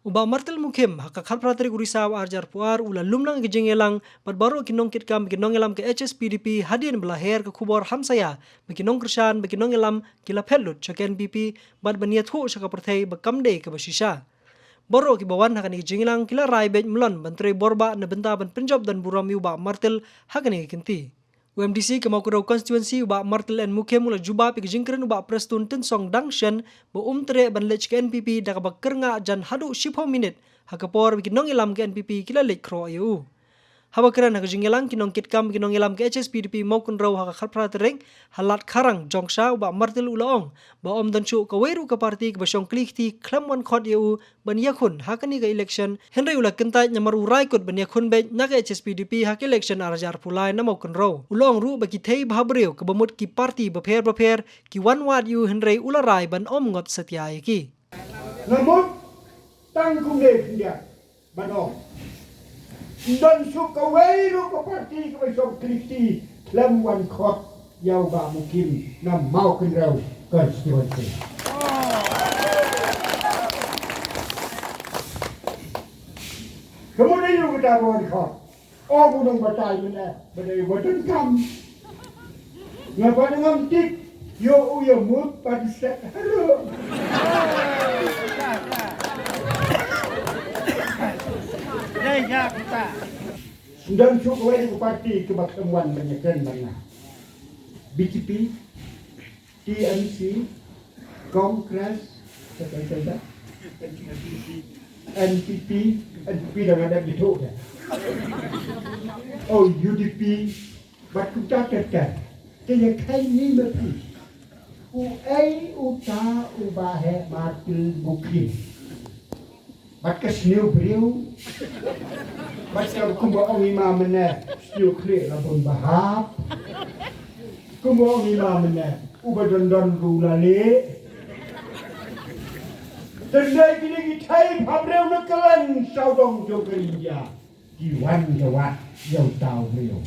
Uba martel mukim haka khat prateri kurisa arjar puar ula lumnang ke jengelang baru kinong kitkam kinong elam ke HSPDP hadin belaher ke kubor hamsaya bekinong kersan bekinong elam kila pelut chaken PP bad baniat hu shaka perthai bekamde ke basisha. Boro ki bawan hakani jengelang kila rai bej melon bantri borba na benta ban penjob dan buram uba martel hakani kinti. UMDC ke Makurau Constituency uba martel en mukim ula juba pi jingkren uba prestun tensong dangshan bo tere ban lech ke NPP dak ba kernga jan hadu 10 minit hakapor bi nong ilam ke NPP kila lech kro ayu. Haba keran hak jingelang kinong kitkam kinong ilam ke HSPDP maukun raw hak khalpra tereng halat karang jongsha uba martel ulaong ba dan chu kaweru ke parti ke basyong klikti klamwan khot yu ban yakun hakani ke election henry ula kentai nyamar urai kut ban yakun be nak HSPDP hak election arjar pulai na maukun raw ulong ru bagi thei bhabreu ke bamut ki parti beper ki wan wat yu henry ula rai ban ngot setia ki ngamut tang kumde dia ban dan suka weru ke parti ke besok kriti lamwan khot yau ba mukim na mau kenrau konstitusi. Kemudian juga kita buat khot. Oh gunung batai mana? Badai badan kam. Ngapa dengan tik? Yo uya mut pada set haru. Ya kita. Dan cukup dari parti kebangsaan banyakkan mana. BJP, TNC, Kongres, NPP dah ada gitu ya. Oh UDP, batu cakap. Kaya kai ni mati. Uai uta ubahe matil bukin. Bakas new beriu. Bakas kumba ang imam na new clear labon bahap. Kumba ang imam na ubadondon rulale. Tendai kini kitai pabreu nakalan saudong jogerinja. Diwan jawat yau tau beriu.